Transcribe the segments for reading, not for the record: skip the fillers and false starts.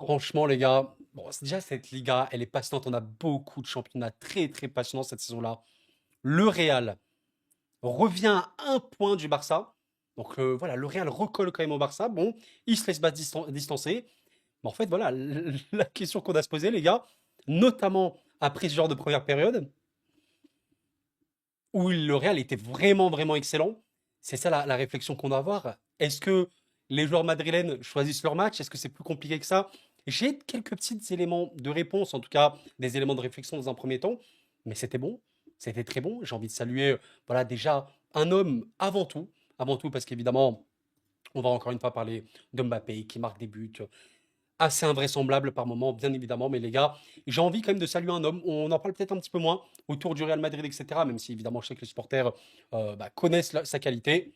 Franchement, les gars, bon, déjà, cette Liga, elle est passionnante. On a beaucoup de championnats très, très passionnants cette saison-là. Le Real revient à un point du Barça. Donc voilà, le Real recolle quand même au Barça. Bon, il se laisse pas distancer. Mais en fait, voilà, la question qu'on a à se poser, les gars, notamment après ce genre de première période, où le Real était vraiment, vraiment excellent, c'est ça la réflexion qu'on doit avoir. Est-ce que les joueurs madrilènes choisissent leur match? Est-ce que c'est plus compliqué que ça? J'ai quelques petits éléments de réponse, en tout cas des éléments de réflexion dans un premier temps, mais c'était bon, c'était très bon. J'ai envie de saluer, voilà, déjà un homme avant tout parce qu'évidemment, on va encore une fois parler de Mbappé qui marque des buts, assez invraisemblable par moment, bien évidemment. Mais les gars, j'ai envie quand même de saluer un homme. On en parle peut-être un petit peu moins autour du Real Madrid, etc. Même si évidemment, je sais que les supporters connaissent sa qualité.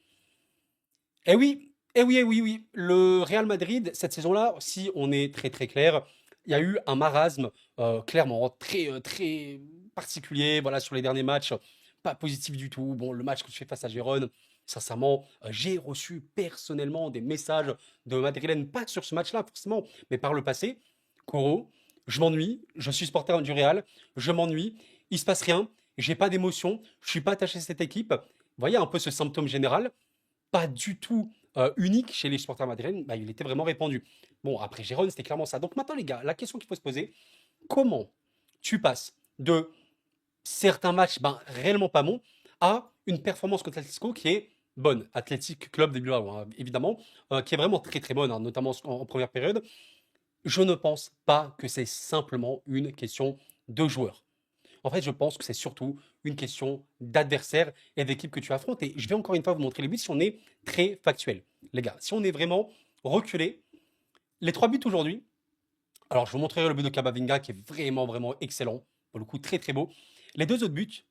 Et oui, et oui, et oui, oui. Le Real Madrid, cette saison-là, si on est très très clair, il y a eu un marasme clairement très très particulier. Voilà, sur les derniers matchs, pas positif du tout. Bon, le match que je fais face à Gérone, sincèrement, j'ai reçu personnellement des messages de Madrilène, pas sur ce match-là forcément, mais par le passé. Coro, je m'ennuie, je suis supporter du Real, je m'ennuie, il se passe rien, j'ai pas d'émotion, je suis pas attaché à cette équipe. Vous voyez un peu ce symptôme général pas du tout unique chez les supporters madrilènes, bah, il était vraiment répandu. Bon, après Gérone, c'était clairement ça. Donc maintenant, les gars, la question qu'il faut se poser, comment tu passes de certains matchs réellement pas bons à une performance contre l'Atlético qui est bonne, Athletic Club de Bilbao, hein, évidemment, qui est vraiment très très bonne, hein, notamment en première période. Je ne pense pas que c'est simplement une question de joueurs. En fait, je pense que c'est surtout une question d'adversaire et d'équipe que tu affrontes. Et je vais encore une fois vous montrer les buts si on est très factuel. Les gars, si on est vraiment reculé, les trois buts aujourd'hui, alors je vous montrerai le but de Camavinga qui est vraiment, vraiment excellent. Pour le coup, très, très beau. Les deux autres buts,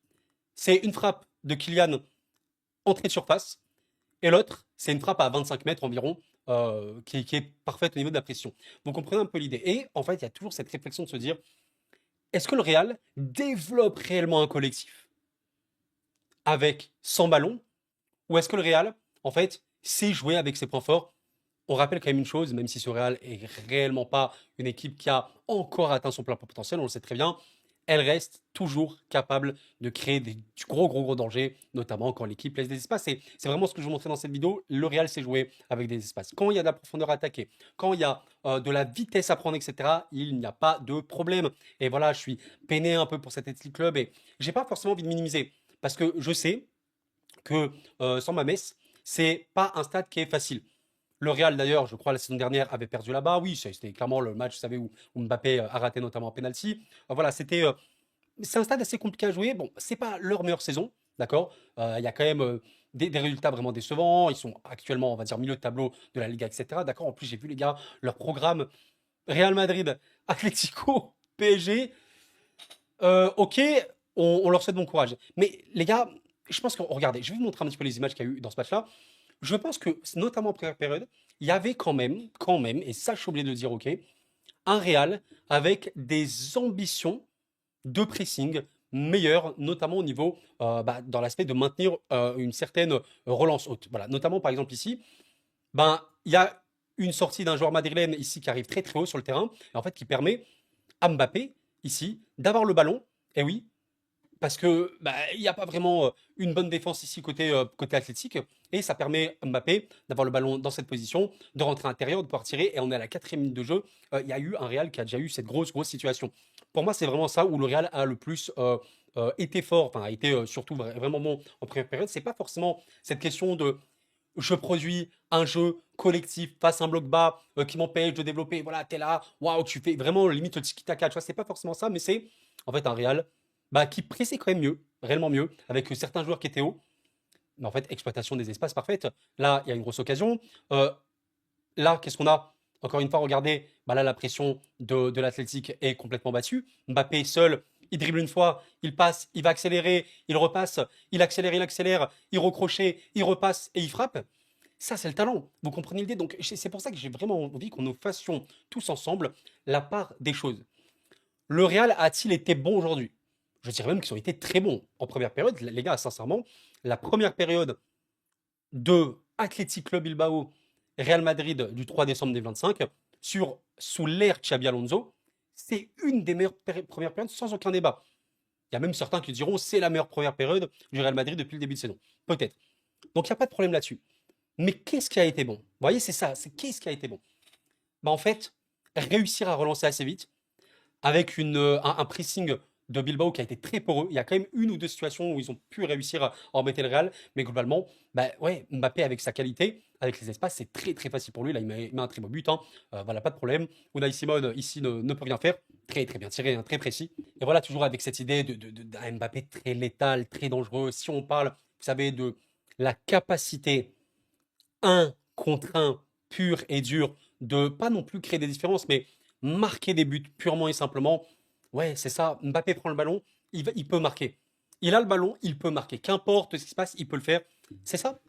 c'est une frappe de Kylian entrée de surface et l'autre, c'est une frappe à 25 mètres environ qui est parfaite au niveau de la pression. Vous comprenez un peu l'idée. Et en fait, il y a toujours cette réflexion de se dire, est-ce que le Real développe réellement un collectif avec 100 ballons ou est-ce que le Real, en fait, sait jouer avec ses points forts? On rappelle quand même une chose, même si ce Real est réellement pas une équipe qui a encore atteint son plein potentiel, on le sait très bien, elle reste toujours capable de créer du gros, gros, gros dangers, notamment quand l'équipe laisse des espaces. Et c'est vraiment ce que je vous montrais dans cette vidéo. Le Real sait jouer avec des espaces. Quand il y a de la profondeur à attaquer, quand il y a de la vitesse à prendre, etc., il n'y a pas de problème. Et voilà, je suis peiné un peu pour cet Athletic Club et j'ai pas forcément envie de minimiser parce que je sais que sans Mamès, c'est pas un stade qui est facile. Le Real, d'ailleurs, je crois, la saison dernière, avait perdu là-bas. Oui, c'était clairement le match, vous savez, où Mbappé a raté notamment un penalty. Voilà, c'est un stade assez compliqué à jouer. Bon, c'est pas leur meilleure saison, d'accord. Il y a quand même des résultats vraiment décevants. Ils sont actuellement, on va dire, milieu de tableau de la Liga, etc. D'accord. En plus, j'ai vu les gars, leur programme Real Madrid, Atlético, PSG. Ok, on leur souhaite bon courage. Mais les gars, je pense que, regardez, je vais vous montrer un petit peu les images qu'il y a eu dans ce match-là. Je pense que, notamment en première période, il y avait quand même, et ça je suis obligé de le dire, ok, un Real avec des ambitions de pressing meilleures, notamment au niveau, dans l'aspect de maintenir une certaine relance haute. Voilà, notamment par exemple ici, il y a une sortie d'un joueur madrilène ici qui arrive très très haut sur le terrain, et en fait qui permet à Mbappé, ici, d'avoir le ballon. Et oui, parce que il n'y a pas vraiment une bonne défense ici côté athlétique. Et ça permet à Mbappé d'avoir le ballon dans cette position, de rentrer à l'intérieur, de pouvoir tirer. Et on est à la 4e minute de jeu. Il y a eu un Real qui a déjà eu cette grosse, grosse situation. Pour moi, c'est vraiment ça où le Real a le plus été fort, enfin a été surtout vraiment bon en première période. C'est pas forcément cette question de je produis un jeu collectif face à un bloc bas qui m'empêche de développer. Voilà, t'es là, waouh, tu fais vraiment limite le tiki-taka. Tu vois, c'est pas forcément ça, mais c'est en fait un Real qui pressait quand même mieux, réellement mieux, avec certains joueurs qui étaient hauts. Mais en fait, exploitation des espaces parfaite. Là, il y a une grosse occasion. Euh, Là, qu'est-ce qu'on a? Encore une fois, regardez, là, la pression de l'Athletic est complètement battue. Mbappé seul, il dribble une fois, il passe, il va accélérer, il repasse, il accélère, il recrochait, il repasse et il frappe. Ça, c'est le talent. Vous comprenez l'idée? Donc, c'est pour ça que j'ai vraiment envie qu'on nous fassions tous ensemble la part des choses. Le Real a-t-il été bon aujourd'hui? Je dirais même qu'ils ont été très bons en première période. Les gars, sincèrement, la première période de Athletic Club Bilbao Real Madrid du 3 décembre 2025, sous l'ère Xabi Alonso, c'est une des meilleures premières périodes sans aucun débat. Il y a même certains qui diront c'est la meilleure première période du Real Madrid depuis le début de saison. Peut-être. Donc il n'y a pas de problème là-dessus. Mais qu'est-ce qui a été bon? Vous voyez, c'est ça, c'est qu'est-ce qui a été bon? Bah en fait, réussir à relancer assez vite, avec un pressing de Bilbao qui a été très poreux. Il y a quand même une ou deux situations où ils ont pu réussir à embêter le Real, mais globalement, bah ouais, Mbappé avec sa qualité, avec les espaces, c'est très très facile pour lui. Là, il met un très beau but, hein. Voilà, pas de problème. Unai Simon ici ne peut rien faire. Très très bien tiré, hein, très précis. Et voilà, toujours avec cette idée d'un Mbappé très létal, très dangereux. Si on parle, vous savez, de la capacité un contre un pur et dur, de pas non plus créer des différences, mais marquer des buts purement et simplement. Ouais, c'est ça. Mbappé prend le ballon, il peut marquer. Il a le ballon, il peut marquer. Qu'importe ce qui se passe, il peut le faire. C'est ça.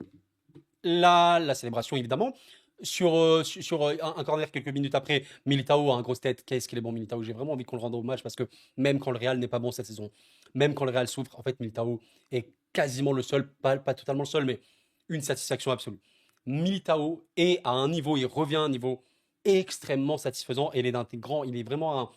La célébration, évidemment. Sur un corner quelques minutes après, Militao a un grosse tête. Qu'est-ce qu'il est bon, Militao. J'ai vraiment envie qu'on le rende hommage parce que même quand le Real n'est pas bon cette saison, même quand le Real souffre, en fait, Militao est quasiment le seul, pas totalement le seul, mais une satisfaction absolue. Militao est à un niveau, il revient à un niveau extrêmement satisfaisant et il est vraiment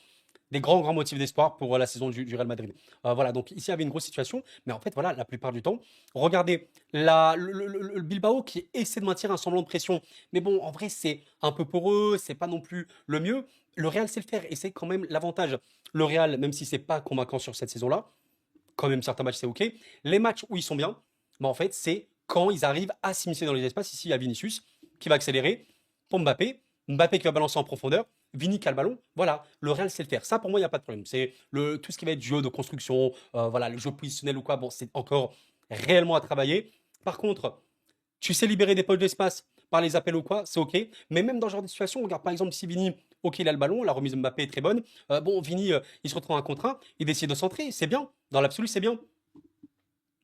des grands motifs d'espoir pour la saison du Real Madrid. Voilà, donc ici il y avait une grosse situation, mais en fait, voilà, la plupart du temps, regardez le Bilbao qui essaie de maintenir un semblant de pression, mais bon, en vrai, c'est un peu poreux, c'est pas non plus le mieux. Le Real sait le faire et c'est quand même l'avantage. Le Real, même si c'est pas convaincant sur cette saison-là, quand même certains matchs c'est ok. Les matchs où ils sont bien, bah en fait, c'est quand ils arrivent à s'immiscer dans les espaces. Ici, il y a Vinicius qui va accélérer pour Mbappé. Mbappé qui va balancer en profondeur. Vini qui a le ballon. Voilà, le Real sait le faire. Ça, pour moi, il n'y a pas de problème. C'est tout ce qui va être jeu de construction, voilà, le jeu positionnel ou quoi. Bon, c'est encore réellement à travailler. Par contre, tu sais libérer des poches d'espace par les appels ou quoi, c'est ok. Mais même dans ce genre de situation, regarde par exemple si Vini, ok, il a le ballon, la remise de Mbappé est très bonne. Bon, Vini, il se retrouve en contre 1, il décide de centrer, c'est bien. Dans l'absolu, c'est bien.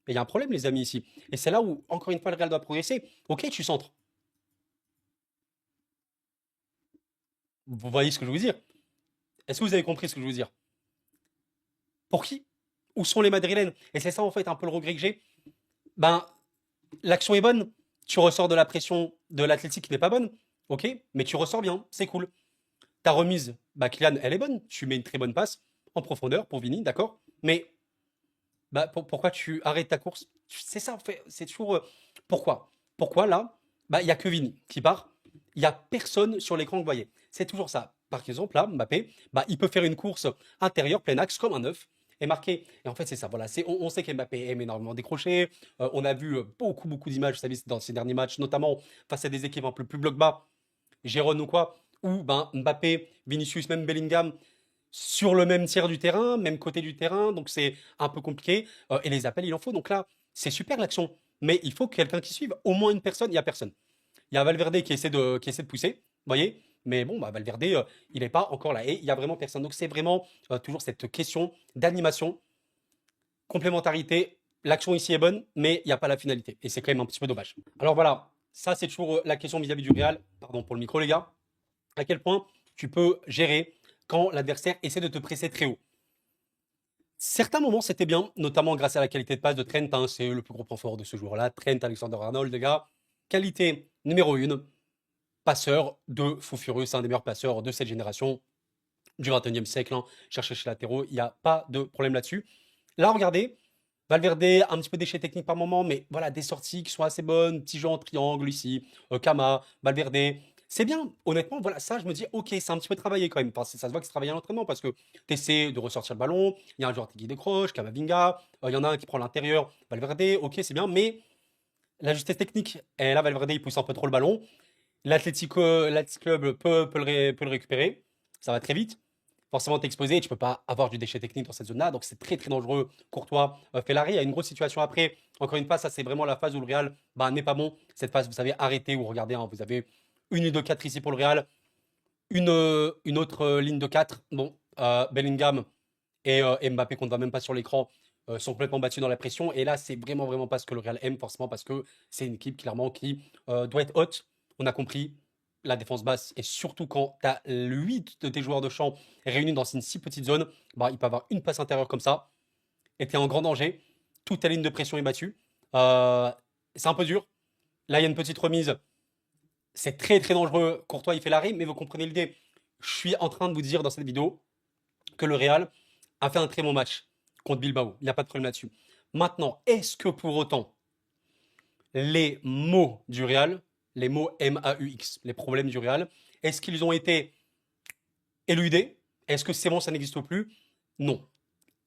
Mais il y a un problème, les amis, ici. Et c'est là où, encore une fois, le Real doit progresser. Ok, tu centres. Vous voyez ce que je veux dire? Est-ce que vous avez compris ce que je veux dire? Pour qui? Où sont les Madrilènes? Et c'est ça, en fait, un peu le regret que j'ai. Ben, l'action est bonne. Tu ressors de la pression de l'Athletic qui n'est pas bonne. Ok, mais tu ressors bien, c'est cool. Ta remise, bah Kylian, elle est bonne. Tu mets une très bonne passe en profondeur pour Vini, d'accord? Mais bah, pourquoi tu arrêtes ta course? C'est ça, en fait. C'est toujours. Pourquoi? Pourquoi là, bah, il n'y a que Vini qui part. Il n'y a personne sur l'écran que vous voyez. C'est toujours ça. Par exemple, là, Mbappé, bah, il peut faire une course intérieure, plein axe, comme un neuf, et marquer. Et en fait, c'est ça. Voilà, on sait qu'Mbappé aime énormément décrocher. On a vu beaucoup d'images, vous savez, dans ces derniers matchs, notamment face à des équipes un peu plus bloc bas, Gérone ou quoi, où ben, Mbappé, Vinicius, même Bellingham, sur le même tiers du terrain, même côté du terrain, donc c'est un peu compliqué. Et les appels, il en faut. Donc là, c'est super l'action. Mais il faut quelqu'un qui suive. Au moins une personne, il n'y a personne. Il y a Valverde qui essaie de pousser, vous voyez. Mais bon, bah, Valverde, il n'est pas encore là. Et il y a vraiment personne. Donc c'est vraiment toujours cette question d'animation, complémentarité. L'action ici est bonne, mais il n'y a pas la finalité. Et c'est quand même un petit peu dommage. Alors voilà, ça c'est toujours la question vis-à-vis du Real. Pardon pour le micro, les gars. À quel point tu peux gérer quand l'adversaire essaie de te presser très haut. Certains moments, c'était bien, notamment grâce à la qualité de passe de Trent, hein, c'est le plus gros point fort de ce joueur-là. Trent Alexander-Arnold, les gars. Qualité numéro 1, passeur de fou furieux, c'est un des meilleurs passeurs de cette génération du 21e siècle. Hein. Chercher chez latéraux, il n'y a pas de problème là-dessus. Là, regardez, Valverde, un petit peu déchet technique par moment, mais voilà, des sorties qui sont assez bonnes, petit jeu en triangle ici, Kama, Valverde. C'est bien, honnêtement, voilà, ça, je me dis, ok, c'est un petit peu travaillé quand même. Enfin, ça se voit que c'est travaillé à l'entraînement parce que tu essaies de ressortir le ballon, il y a un joueur qui décroche, Kamavinga, il y en a un qui prend l'intérieur, Valverde, ok, c'est bien, mais la justesse technique, et là, Valverde, il pousse un peu trop le ballon. L'Athletic Club peut le récupérer, ça va très vite. Forcément, t'es exposé, tu peux pas avoir du déchet technique dans cette zone-là, donc c'est très très dangereux. Courtois, Fellaini, il y a une grosse situation après. Encore une fois, ça c'est vraiment la phase où le Real bah, n'est pas bon. Cette phase, vous savez, arrêtez ou regardez, hein, vous avez une ligne de 4 ici pour le Real, une autre ligne de 4. Bon, Bellingham et Mbappé, qu'on ne voit même pas sur l'écran, sont complètement battus dans la pression. Et là, c'est vraiment pas ce que le Real aime, forcément, parce que c'est une équipe clairement qui doit être haute. On a compris la défense basse, et surtout quand tu as 8 de tes joueurs de champ réunis dans une si petite zone, bah, il peut avoir une passe intérieure comme ça, et tu es en grand danger. Toute ta ligne de pression est battue. C'est un peu dur. Là, il y a une petite remise. C'est très très dangereux. Courtois, il fait l'arrêt, mais vous comprenez l'idée. Je suis en train de vous dire dans cette vidéo que le Real a fait un très bon match contre Bilbao. Il n'y a pas de problème là-dessus. Maintenant, est-ce que pour autant, les mots du Real, les mots MAUX, les problèmes du Real, est-ce qu'ils ont été éludés? Est-ce que c'est bon, ça n'existe plus? Non.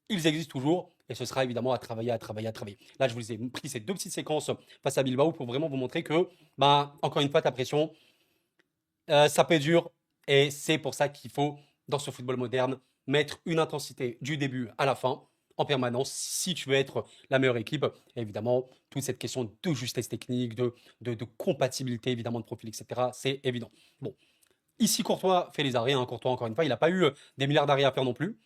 Ils existent toujours et ce sera évidemment à travailler, à travailler, à travailler. Là, je vous ai pris ces deux petites séquences face à Bilbao pour vraiment vous montrer que, bah, encore une fois, ta pression, ça peut être dur et c'est pour ça qu'il faut, dans ce football moderne, mettre une intensité du début à la fin en permanence si tu veux être la meilleure équipe. Et évidemment, toute cette question de justesse technique, de compatibilité évidemment de profil, etc., c'est évident. Bon, ici Courtois fait les arrêts. Hein. Courtois, encore une fois, il n'a pas eu des milliards d'arrêts à faire non plus,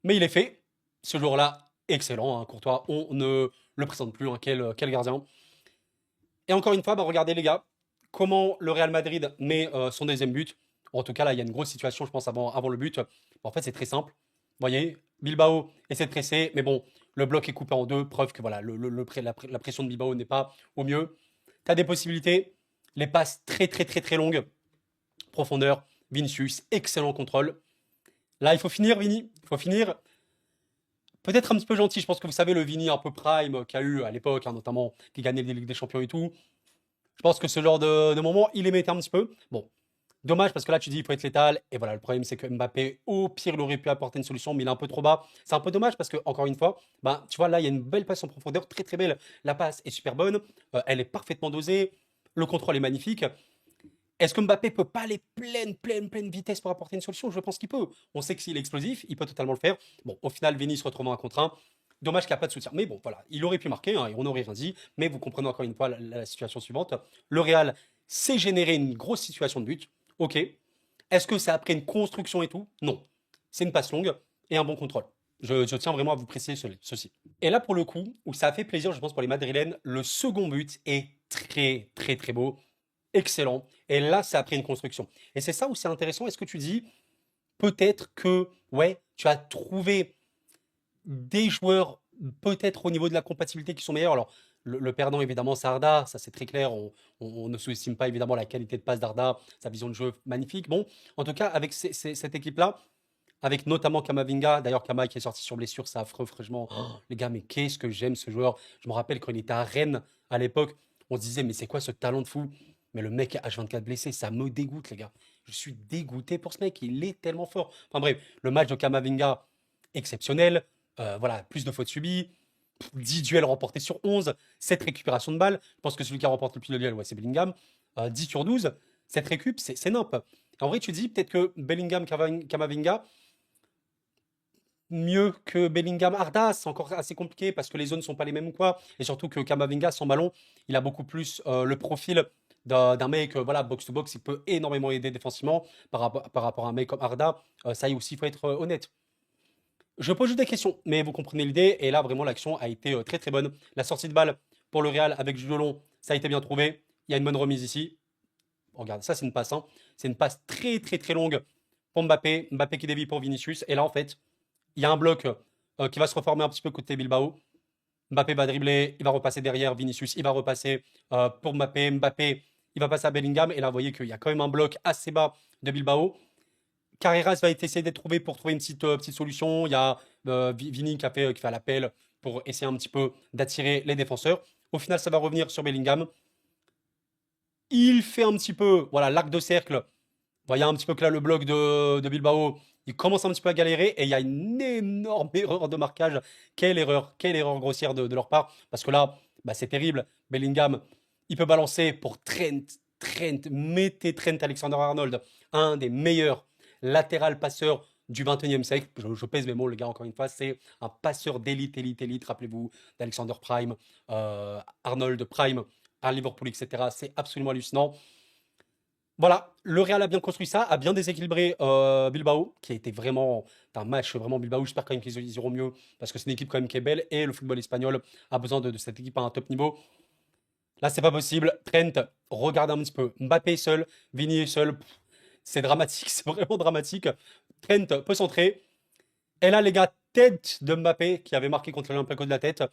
mais il est fait. Ce jour-là, excellent. Hein. Courtois, on ne le présente plus. Hein. Quel gardien. Et encore une fois, bah, regardez les gars, comment le Real Madrid met son deuxième but. En tout cas, là, il y a une grosse situation, je pense, avant le but. En fait, c'est très simple. Vous voyez, Bilbao essaie de presser, mais bon, le bloc est coupé en deux. Preuve que voilà, la pression de Bilbao n'est pas au mieux. Tu as des possibilités. Les passes très, très, très, très longues. Profondeur. Vinicius, excellent contrôle. Là, il faut finir, Vini. Il faut finir. Peut-être un petit peu gentil. Je pense que vous savez, le Vini un peu prime qu'il y a eu à l'époque, hein, notamment qui gagnait les Ligues des Champions et tout. Je pense que ce genre de moment, il les mettait un petit peu. Bon, dommage parce que là, tu dis, il faut être létal. Et voilà, le problème, c'est que Mbappé, au pire, il aurait pu apporter une solution, mais il est un peu trop bas. C'est un peu dommage parce que, encore une fois, bah, tu vois, là, il y a une belle passe en profondeur, très très belle. La passe est super bonne, elle est parfaitement dosée, le contrôle est magnifique. Est-ce que Mbappé peut pas aller pleine vitesse pour apporter une solution? Je pense qu'il peut. On sait que s'il est explosif, il peut totalement le faire. Bon, au final, Vini se retrouve en un contre un. Dommage qu'il n'y a pas de soutien. Mais bon, voilà, il aurait pu marquer hein, et on n'aurait rien dit. Mais vous comprenez encore une fois la situation suivante. Le Real s'est généré une grosse situation de but. Ok. Est-ce que c'est après une construction et tout? Non. C'est une passe longue et un bon contrôle. Je tiens vraiment à vous préciser ceci. Et là, pour le coup, où ça a fait plaisir, je pense, pour les Madrilènes, le second but est très, très, très beau. Excellent. Et là, c'est après une construction. Et c'est ça où c'est intéressant. Est-ce que tu dis, peut-être que, ouais, tu as trouvé des joueurs, peut-être au niveau de la compatibilité, qui sont meilleurs. Alors, le perdant, évidemment, c'est Arda, ça c'est très clair. On ne sous-estime pas évidemment la qualité de passe d'Arda, sa vision de jeu magnifique. Bon, en tout cas, avec cette équipe-là, avec notamment Kamavinga, d'ailleurs Kama qui est sorti sur blessure, c'est affreux, franchement. Oh, les gars, mais qu'est-ce que j'aime ce joueur. Je me rappelle quand il était à Rennes à l'époque, on se disait, mais c'est quoi ce talent de fou? Mais le mec est H24 blessé, ça me dégoûte, les gars. Je suis dégoûté pour ce mec, il est tellement fort. Enfin bref, le match de Kamavinga, exceptionnel. Voilà, plus de fautes subies, 10 duels remportés sur 11, 7 récupérations de balles. Je pense que celui qui a remporté le plus de duels, ouais, c'est Bellingham. 10 sur 12, 7 récup, c'est nimp. En vrai, tu dis peut-être que Bellingham, Kamavinga, mieux que Bellingham, Arda, c'est encore assez compliqué parce que les zones sont pas les mêmes ou quoi. Et surtout que Kamavinga, sans ballon, il a beaucoup plus le profil d'un mec, voilà, box-to-box, il peut énormément aider défensivement par rapport à un mec comme Arda. Ça y est aussi, il faut être honnête. Je pose juste des questions, mais vous comprenez l'idée. Et là, vraiment, l'action a été très très bonne. La sortie de balle pour le Real avec Jolon, ça a été bien trouvé. Il y a une bonne remise ici. Regarde, ça c'est une passe. Hein. C'est une passe très très très longue pour Mbappé. Mbappé qui dévie pour Vinicius. Et là, en fait, il y a un bloc qui va se reformer un petit peu côté Bilbao. Mbappé va dribbler, il va repasser derrière Vinicius, il va repasser pour Mbappé. Mbappé, il va passer à Bellingham. Et là, vous voyez qu'il y a quand même un bloc assez bas de Bilbao. Carreras va essayer d'être trouvé pour trouver une petite solution. Il y a Vini qui fait l'appel pour essayer un petit peu d'attirer les défenseurs. Au final, ça va revenir sur Bellingham. Il fait un petit peu, voilà, l'arc de cercle. Vous voyez un petit peu que là, le bloc de Bilbao, il commence un petit peu à galérer et il y a une énorme erreur de marquage. Quelle erreur grossière de leur part. Parce que là, bah, c'est terrible. Bellingham, il peut balancer pour Trent. Trent, mettez Trent Alexander-Arnold, un des meilleurs latéral passeurs du 21e siècle. Je pèse mes mots, les gars, encore une fois, c'est un passeur d'élite, élite, élite. Rappelez-vous d'Alexander Prime, Arnold Prime à Liverpool, etc. C'est absolument hallucinant. Voilà, le Real a bien construit ça, a bien déséquilibré Bilbao, qui a été vraiment un match vraiment Bilbao. J'espère quand même qu'ils iront mieux, parce que c'est une équipe quand même qui est belle, et le football espagnol a besoin de cette équipe à un top niveau. Là, c'est pas possible. Trent, regarde un petit peu. Mbappé est seul, Vini est seul. C'est dramatique, c'est vraiment dramatique. Trent peut centrer. Et là, les gars, tête de Mbappé, qui avait marqué contre l'Olympiakos de la tête.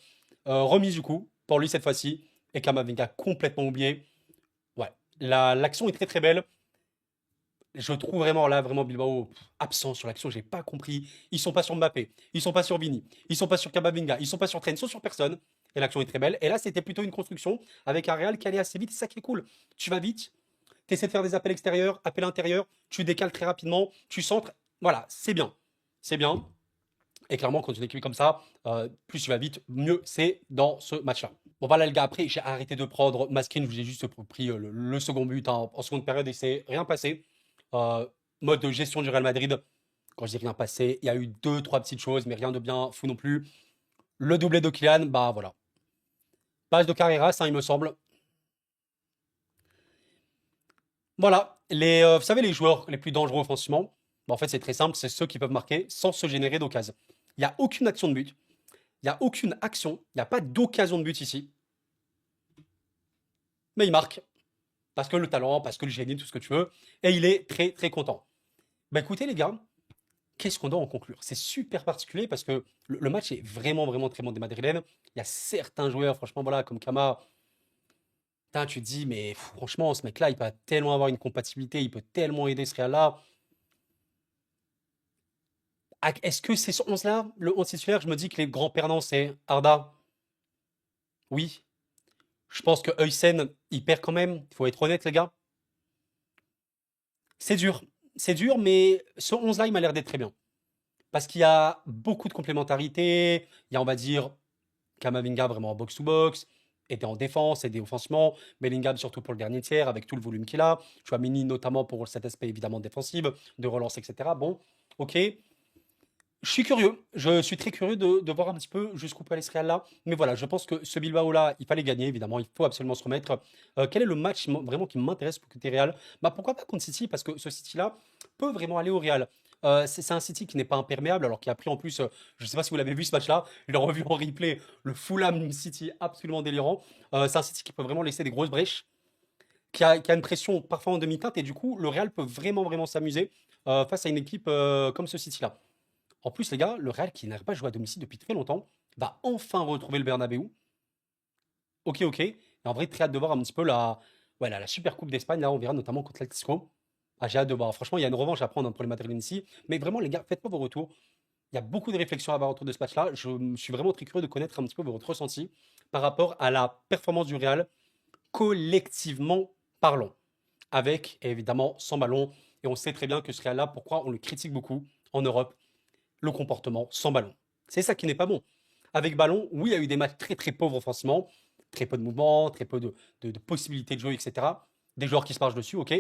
Remise du coup, pour lui cette fois-ci. Et Kamavinga complètement oublié. Ouais, L'action est très très belle. Je trouve vraiment là, vraiment Bilbao absent sur l'action, j'ai pas compris. Ils sont pas sur Mbappé, ils sont pas sur Vini, ils sont pas sur Camavinga, ils sont pas sur Trent, ils sont sur personne. Et l'action est très belle. Et là, c'était plutôt une construction avec un Real qui allait assez vite. C'est ça qui est cool. Tu vas vite, tu essaies de faire des appels extérieurs, appels intérieurs, tu décales très rapidement, tu centres. Voilà, c'est bien. C'est bien. Et clairement, quand une équipe est comme ça, plus tu vas vite, mieux c'est dans ce match-là. Bon, voilà, les gars, après, j'ai arrêté de prendre ma screen. Je vous ai juste pris le second but en seconde période et c'est rien passé. Euh, Mode de gestion du Real Madrid. Quand je dis rien passé, il y a eu deux, trois petites choses, mais rien de bien fou non plus. Le doublé de Kylian, bah voilà. Passe de Carreras, hein, il me semble. Voilà. Vous savez, les joueurs les plus dangereux offensivement, bah, en fait, c'est très simple. C'est ceux qui peuvent marquer sans se générer d'occasion. Il n'y a aucune action de but. Il n'y a aucune action. Il n'y a pas d'occasion de but ici. Mais il marque. Parce que le talent, parce que le génie, tout ce que tu veux. Et il est très, très content. Bah écoutez, les gars, qu'est-ce qu'on doit en conclure? C'est super particulier parce que le match est vraiment, vraiment très bon des Madrilènes. Il y a certains joueurs, franchement, voilà, comme Kama. Putain, tu te dis, mais franchement, ce mec-là, il peut tellement avoir une compatibilité, il peut tellement aider ce Real-là. Est-ce que c'est ce 11-là, le 11 titulaire? Je me dis que les grands perdants, c'est Arda. Oui. Je pense que Huysen, il perd quand même. Il faut être honnête, les gars. C'est dur. C'est dur, mais ce 11-là, il m'a l'air d'être très bien. Parce qu'il y a beaucoup de complémentarité. Il y a, on va dire, Kamavinga vraiment en box-to-box, était en défense, aidé offensivement. Bellingham surtout pour le dernier tiers, avec tout le volume qu'il a. Chouamini notamment pour cet aspect évidemment défensif, de relance, etc. Bon, ok. Je suis curieux, je suis très curieux de voir un petit peu jusqu'où peut aller ce Real là. Mais voilà, je pense que ce Bilbao là, il fallait gagner évidemment, il faut absolument se remettre. Quel est le match vraiment qui m'intéresse pour côté Real? Bah pourquoi pas contre City? Parce que ce City là peut vraiment aller au Real. C'est un City qui n'est pas imperméable, alors qui a pris en plus, je ne sais pas si vous l'avez vu ce match-là, je l'ai revu en replay, le Fulham City absolument délirant. C'est un City qui peut vraiment laisser des grosses brèches, qui a une pression parfois en demi-teinte, et du coup, le Real peut vraiment, vraiment s'amuser face à une équipe comme ce City-là. En plus, les gars, le Real qui n'arrive pas à jouer à domicile depuis très longtemps va enfin retrouver le Bernabeu. Ok, ok. Et en vrai, très hâte de voir un petit peu la Super Coupe d'Espagne. Là, on verra notamment contre l'Atlético. Ah, j'ai hâte de voir. Franchement, il y a une revanche à prendre pour les Madrilènes ici. Mais vraiment, les gars, faites-moi vos retours. Il y a beaucoup de réflexions à avoir autour de ce match-là. Je suis vraiment très curieux de connaître un petit peu votre ressenti par rapport à la performance du Real collectivement parlant. Avec, évidemment, sans ballon. Et on sait très bien que ce Real-là, pourquoi on le critique beaucoup en Europe, le comportement sans ballon. C'est ça qui n'est pas bon. Avec ballon, oui, il y a eu des matchs très très pauvres offensivement, très peu de mouvements, très peu de possibilités de jeu, etc. Des joueurs qui se marchent dessus, ok.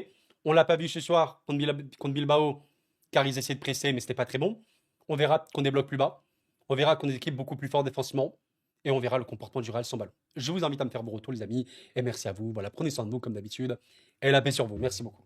On l'a pas vu ce soir contre Bilbao, car ils essayaient de presser, mais c'était pas très bon. On verra qu'on débloque plus bas. On verra qu'on est des équipes beaucoup plus fortes défensivement. Et on verra le comportement du Real sans ballon. Je vous invite à me faire vos retours, les amis. Et merci à vous. Voilà, prenez soin de vous comme d'habitude. Et la paix sur vous. Merci beaucoup.